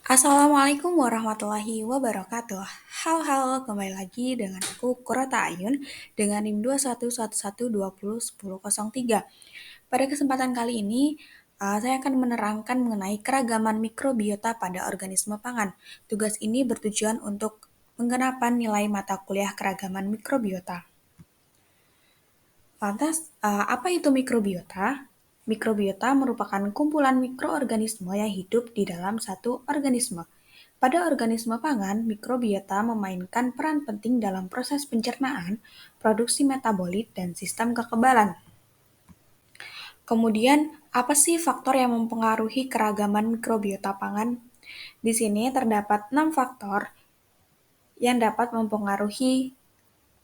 Assalamualaikum warahmatullahi wabarakatuh. Halo, kembali lagi dengan aku Kurata Ayun dengan NIM 2111201003. Pada kesempatan kali ini, saya akan menerangkan mengenai keragaman mikrobiota pada organisme pangan. Tugas ini bertujuan untuk menggenapkan nilai mata kuliah keragaman mikrobiota. Lantas, apa itu mikrobiota? Mikrobiota merupakan kumpulan mikroorganisme yang hidup di dalam satu organisme. Pada organisme pangan, mikrobiota memainkan peran penting dalam proses pencernaan, produksi metabolit, dan sistem kekebalan. Kemudian, apa sih faktor yang mempengaruhi keragaman mikrobiota pangan? Di sini terdapat 6 faktor yang dapat mempengaruhi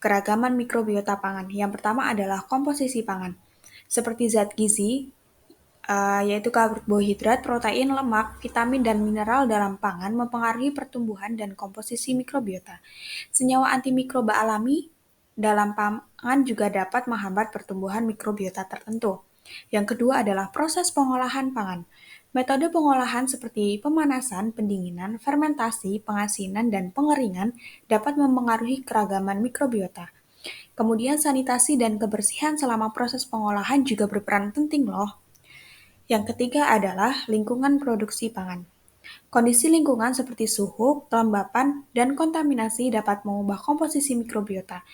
keragaman mikrobiota pangan. Yang pertama adalah komposisi pangan, seperti zat gizi, yaitu karbohidrat, protein, lemak, vitamin, dan mineral dalam pangan mempengaruhi pertumbuhan dan komposisi mikrobiota. Senyawa antimikroba alami dalam pangan juga dapat menghambat pertumbuhan mikrobiota tertentu. Yang kedua adalah proses pengolahan pangan. Metode pengolahan seperti pemanasan, pendinginan, fermentasi, pengasinan, dan pengeringan dapat mempengaruhi keragaman mikrobiota. Kemudian sanitasi dan kebersihan selama proses pengolahan juga berperan penting loh. Yang ketiga adalah lingkungan produksi pangan. Kondisi lingkungan seperti suhu, kelembapan, dan kontaminasi dapat mengubah komposisi mikrobiota.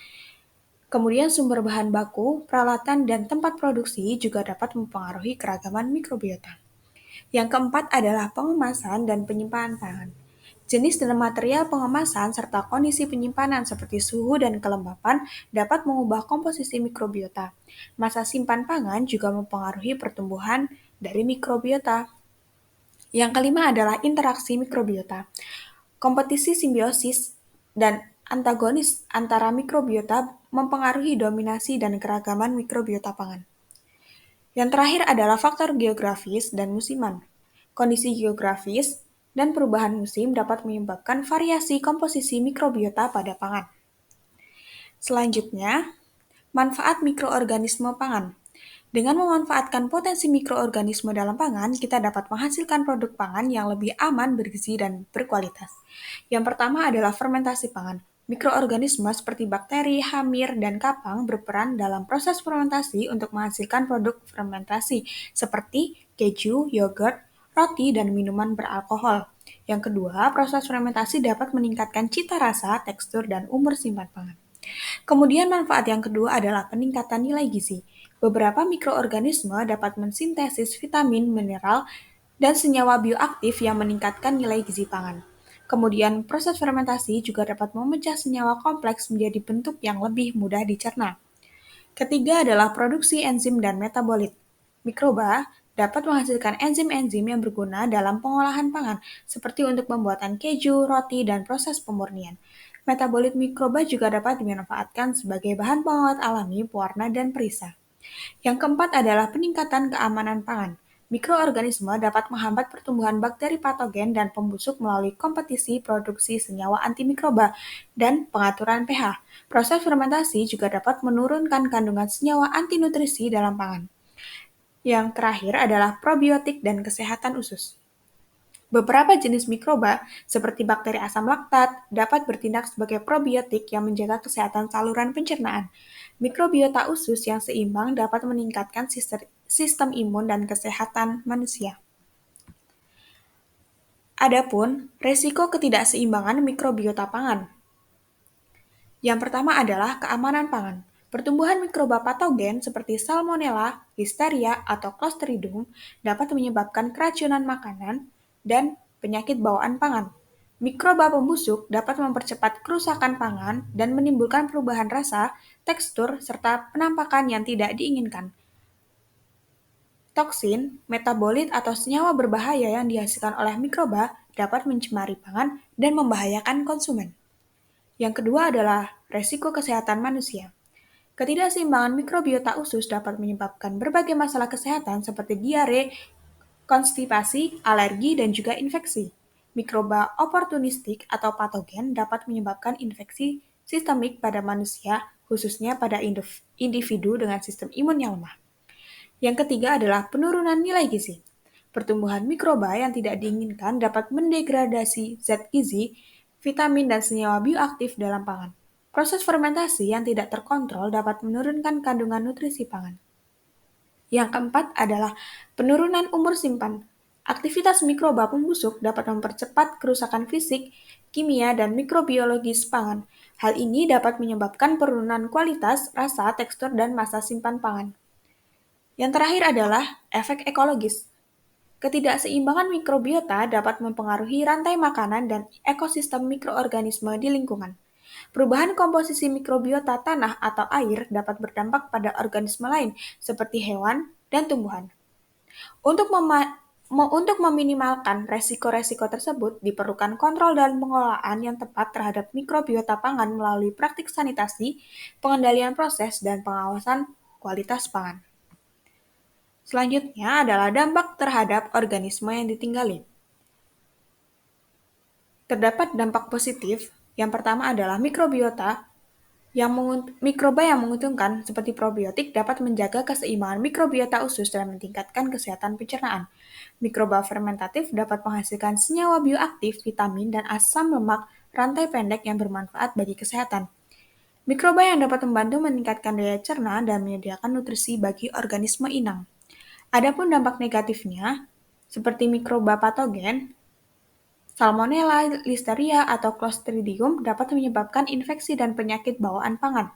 Kemudian sumber bahan baku, peralatan, dan tempat produksi juga dapat mempengaruhi keragaman mikrobiota. Yang keempat adalah pengemasan dan penyimpanan pangan. Jenis dan material pengemasan serta kondisi penyimpanan seperti suhu dan kelembapan dapat mengubah komposisi mikrobiota. Masa simpan pangan juga mempengaruhi pertumbuhan dari mikrobiota. Yang kelima adalah interaksi mikrobiota. Kompetisi simbiosis dan antagonis antara mikrobiota mempengaruhi dominasi dan keragaman mikrobiota pangan. Yang terakhir adalah faktor geografis dan musiman. Kondisi geografis dan perubahan musim dapat menyebabkan variasi komposisi mikrobiota pada pangan. Selanjutnya, manfaat mikroorganisme pangan. Dengan memanfaatkan potensi mikroorganisme dalam pangan, kita dapat menghasilkan produk pangan yang lebih aman, bergizi, dan berkualitas. Yang pertama adalah fermentasi pangan. Mikroorganisme seperti bakteri, hamir, dan kapang berperan dalam proses fermentasi untuk menghasilkan produk fermentasi seperti keju, yogurt, roti, dan minuman beralkohol. Yang kedua, proses fermentasi dapat meningkatkan cita rasa, tekstur, dan umur simpan pangan. Kemudian manfaat yang kedua adalah peningkatan nilai gizi. Beberapa mikroorganisme dapat mensintesis vitamin, mineral, dan senyawa bioaktif yang meningkatkan nilai gizi pangan. Kemudian proses fermentasi juga dapat memecah senyawa kompleks menjadi bentuk yang lebih mudah dicerna. Ketiga adalah produksi enzim dan metabolit. Mikroba dapat menghasilkan enzim-enzim yang berguna dalam pengolahan pangan, seperti untuk pembuatan keju, roti, dan proses pemurnian. Metabolit mikroba juga dapat dimanfaatkan sebagai bahan pengawet alami, pewarna, dan perisa. Yang keempat adalah peningkatan keamanan pangan. Mikroorganisme dapat menghambat pertumbuhan bakteri patogen dan pembusuk melalui kompetisi produksi senyawa antimikroba dan pengaturan pH. Proses fermentasi juga dapat menurunkan kandungan senyawa antinutrisi dalam pangan. Yang terakhir adalah probiotik dan kesehatan usus. Beberapa jenis mikroba, seperti bakteri asam laktat, dapat bertindak sebagai probiotik yang menjaga kesehatan saluran pencernaan. Mikrobiota usus yang seimbang dapat meningkatkan sistem imun dan kesehatan manusia. Adapun resiko ketidakseimbangan mikrobiota pangan. Yang pertama adalah keamanan pangan. Pertumbuhan mikroba patogen seperti Salmonella, Listeria, atau Clostridium dapat menyebabkan keracunan makanan dan penyakit bawaan pangan. Mikroba pembusuk dapat mempercepat kerusakan pangan dan menimbulkan perubahan rasa, tekstur, serta penampakan yang tidak diinginkan. Toksin, metabolit, atau senyawa berbahaya yang dihasilkan oleh mikroba dapat mencemari pangan dan membahayakan konsumen. Yang kedua adalah resiko kesehatan manusia. Ketidakseimbangan mikrobiota usus dapat menyebabkan berbagai masalah kesehatan seperti diare, konstipasi, alergi, dan juga infeksi. Mikroba oportunistik atau patogen dapat menyebabkan infeksi sistemik pada manusia, khususnya pada individu dengan sistem imun yang lemah. Yang ketiga adalah penurunan nilai gizi. Pertumbuhan mikroba yang tidak diinginkan dapat mendegradasi zat gizi, vitamin, dan senyawa bioaktif dalam pangan. Proses fermentasi yang tidak terkontrol dapat menurunkan kandungan nutrisi pangan. Yang keempat adalah penurunan umur simpan. Aktivitas mikroba pembusuk dapat mempercepat kerusakan fisik, kimia, dan mikrobiologis pangan. Hal ini dapat menyebabkan penurunan kualitas, rasa, tekstur, dan masa simpan pangan. Yang terakhir adalah efek ekologis. Ketidakseimbangan mikrobiota dapat mempengaruhi rantai makanan dan ekosistem mikroorganisme di lingkungan. Perubahan komposisi mikrobiota tanah atau air dapat berdampak pada organisme lain, seperti hewan dan tumbuhan. Untuk meminimalkan resiko-resiko tersebut, diperlukan kontrol dan pengelolaan yang tepat terhadap mikrobiota pangan melalui praktik sanitasi, pengendalian proses, dan pengawasan kualitas pangan. Selanjutnya adalah dampak terhadap organisme yang ditinggali. Terdapat dampak positif. Yang pertama adalah mikroba yang menguntungkan seperti probiotik dapat menjaga keseimbangan mikrobiota usus dan meningkatkan kesehatan pencernaan. Mikroba fermentatif dapat menghasilkan senyawa bioaktif, vitamin, dan asam lemak rantai pendek yang bermanfaat bagi kesehatan. Mikroba yang dapat membantu meningkatkan daya cerna dan menyediakan nutrisi bagi organisme inang. Adapun dampak negatifnya, seperti mikroba patogen, Salmonella, Listeria, atau Clostridium dapat menyebabkan infeksi dan penyakit bawaan pangan.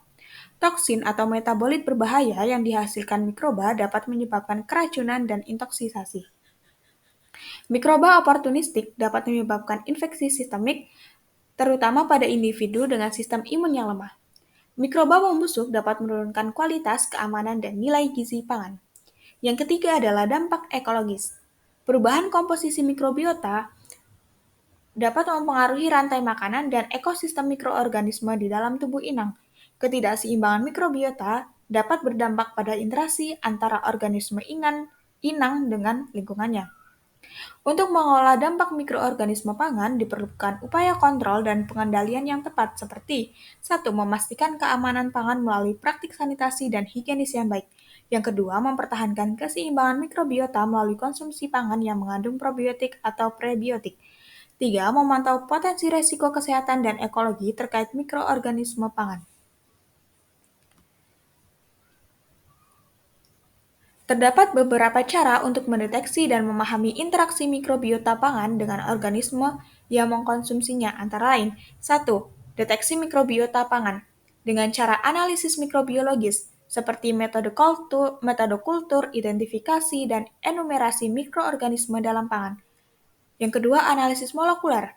Toksin atau metabolit berbahaya yang dihasilkan mikroba dapat menyebabkan keracunan dan intoksikasi. Mikroba oportunistik dapat menyebabkan infeksi sistemik, terutama pada individu dengan sistem imun yang lemah. Mikroba membusuk dapat menurunkan kualitas, keamanan, dan nilai gizi pangan. Yang ketiga adalah dampak ekologis. Perubahan komposisi mikrobiota dapat mempengaruhi rantai makanan dan ekosistem mikroorganisme di dalam tubuh inang. Ketidakseimbangan mikrobiota dapat berdampak pada interaksi antara organisme inang dengan lingkungannya. Untuk mengolah dampak mikroorganisme pangan diperlukan upaya kontrol dan pengendalian yang tepat seperti 1. Memastikan keamanan pangan melalui praktik sanitasi dan higienis yang baik. Yang kedua, mempertahankan keseimbangan mikrobiota melalui konsumsi pangan yang mengandung probiotik atau prebiotik. 3. Memantau potensi resiko kesehatan dan ekologi terkait mikroorganisme pangan. Terdapat beberapa cara untuk mendeteksi dan memahami interaksi mikrobiota pangan dengan organisme yang mengkonsumsinya, antara lain 1. Deteksi mikrobiota pangan dengan cara analisis mikrobiologis seperti metode kultur, identifikasi, dan enumerasi mikroorganisme dalam pangan. Yang kedua, analisis molekuler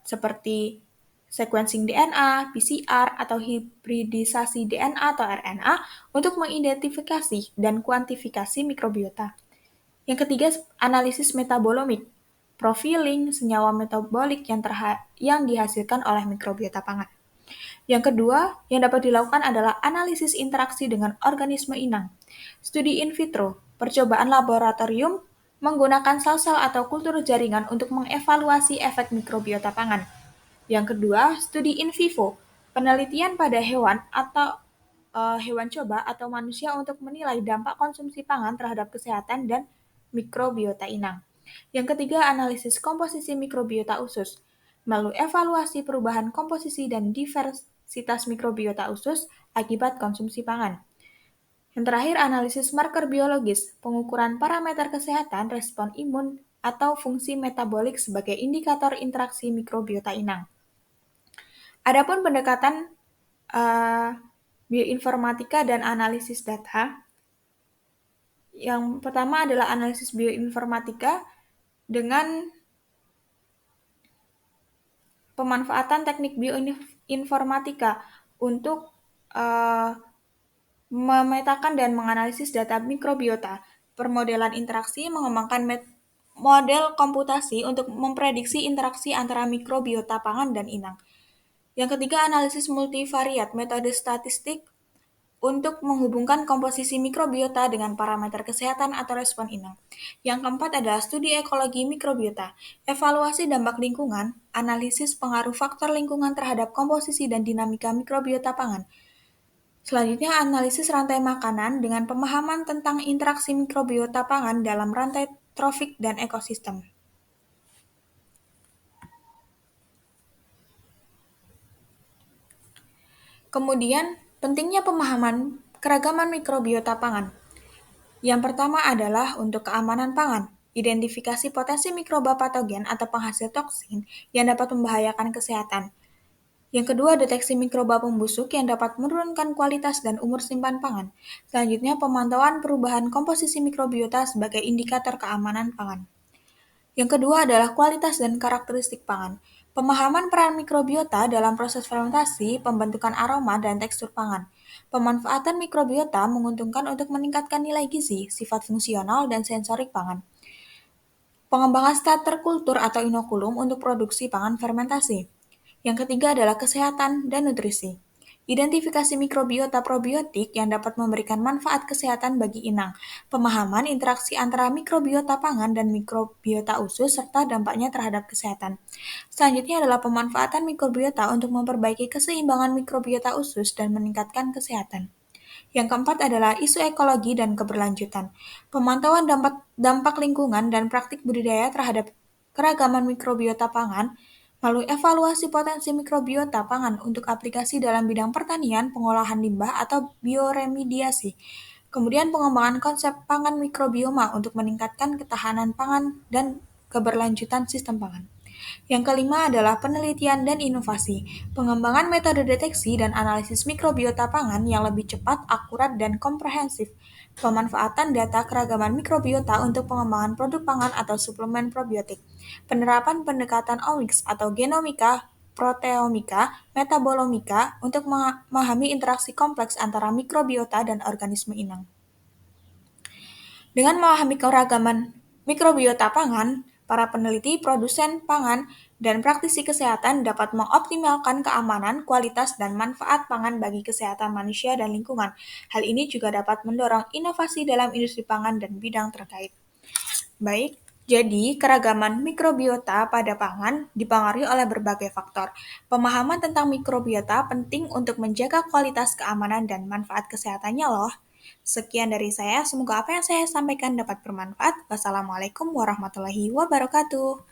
seperti sequencing DNA, PCR, atau hibridisasi DNA atau RNA untuk mengidentifikasi dan kuantifikasi mikrobiota. Yang ketiga, analisis metabolomik, profiling senyawa metabolik yang dihasilkan oleh mikrobiota pangan. Yang kedua, yang dapat dilakukan adalah analisis interaksi dengan organisme inang. Studi in vitro, percobaan laboratorium menggunakan sel-sel atau kultur jaringan untuk mengevaluasi efek mikrobiota pangan. Yang kedua, studi in vivo, penelitian pada hewan atau hewan coba atau manusia untuk menilai dampak konsumsi pangan terhadap kesehatan dan mikrobiota inang. Yang ketiga, analisis komposisi mikrobiota usus, melalui evaluasi perubahan komposisi dan diversitas mikrobiota usus akibat konsumsi pangan. Yang terakhir, analisis marker biologis, pengukuran parameter kesehatan, respon imun, atau fungsi metabolik sebagai indikator interaksi mikrobiota inang. Adapun pendekatan bioinformatika dan analisis data, yang pertama adalah analisis bioinformatika dengan pemanfaatan teknik bioinformatika untuk memetakan dan menganalisis data mikrobiota. Permodelan interaksi mengembangkan model komputasi untuk memprediksi interaksi antara mikrobiota pangan dan inang. Yang ketiga, analisis multivariat, metode statistik untuk menghubungkan komposisi mikrobiota dengan parameter kesehatan atau respon inang. Yang keempat adalah studi ekologi mikrobiota, evaluasi dampak lingkungan, analisis pengaruh faktor lingkungan terhadap komposisi dan dinamika mikrobiota pangan. Selanjutnya, analisis rantai makanan dengan pemahaman tentang interaksi mikrobiota pangan dalam rantai trofik dan ekosistem. Kemudian, pentingnya pemahaman keragaman mikrobiota pangan. Yang pertama adalah untuk keamanan pangan. Identifikasi potensi mikroba patogen atau penghasil toksin yang dapat membahayakan kesehatan. Yang kedua, deteksi mikroba pembusuk yang dapat menurunkan kualitas dan umur simpan pangan. Selanjutnya, pemantauan perubahan komposisi mikrobiota sebagai indikator keamanan pangan. Yang kedua adalah kualitas dan karakteristik pangan. Pemahaman peran mikrobiota dalam proses fermentasi, pembentukan aroma, dan tekstur pangan. Pemanfaatan mikrobiota menguntungkan untuk meningkatkan nilai gizi, sifat fungsional, dan sensorik pangan. Pengembangan starter kultur atau inokulum untuk produksi pangan fermentasi. Yang ketiga adalah kesehatan dan nutrisi. Identifikasi mikrobiota probiotik yang dapat memberikan manfaat kesehatan bagi inang. Pemahaman interaksi antara mikrobiota pangan dan mikrobiota usus serta dampaknya terhadap kesehatan. Selanjutnya adalah pemanfaatan mikrobiota untuk memperbaiki keseimbangan mikrobiota usus dan meningkatkan kesehatan. Yang keempat adalah isu ekologi dan keberlanjutan. Pemantauan dampak lingkungan dan praktik budidaya terhadap keragaman mikrobiota pangan melalui evaluasi potensi mikrobiota pangan untuk aplikasi dalam bidang pertanian, pengolahan limbah, atau bioremediasi. Kemudian pengembangan konsep pangan mikrobioma untuk meningkatkan ketahanan pangan dan keberlanjutan sistem pangan. Yang kelima adalah penelitian dan inovasi, pengembangan metode deteksi dan analisis mikrobiota pangan yang lebih cepat, akurat, dan komprehensif, pemanfaatan data keragaman mikrobiota untuk pengembangan produk pangan atau suplemen probiotik, penerapan pendekatan omics atau genomika, proteomika, metabolomika untuk memahami interaksi kompleks antara mikrobiota dan organisme inang. Dengan memahami keragaman mikrobiota pangan, para peneliti, produsen pangan, dan praktisi kesehatan dapat mengoptimalkan keamanan, kualitas, dan manfaat pangan bagi kesehatan manusia dan lingkungan. Hal ini juga dapat mendorong inovasi dalam industri pangan dan bidang terkait. Baik, jadi keragaman mikrobiota pada pangan dipengaruhi oleh berbagai faktor. Pemahaman tentang mikrobiota penting untuk menjaga kualitas keamanan dan manfaat kesehatannya loh. Sekian dari saya, semoga apa yang saya sampaikan dapat bermanfaat. Wassalamualaikum warahmatullahi wabarakatuh.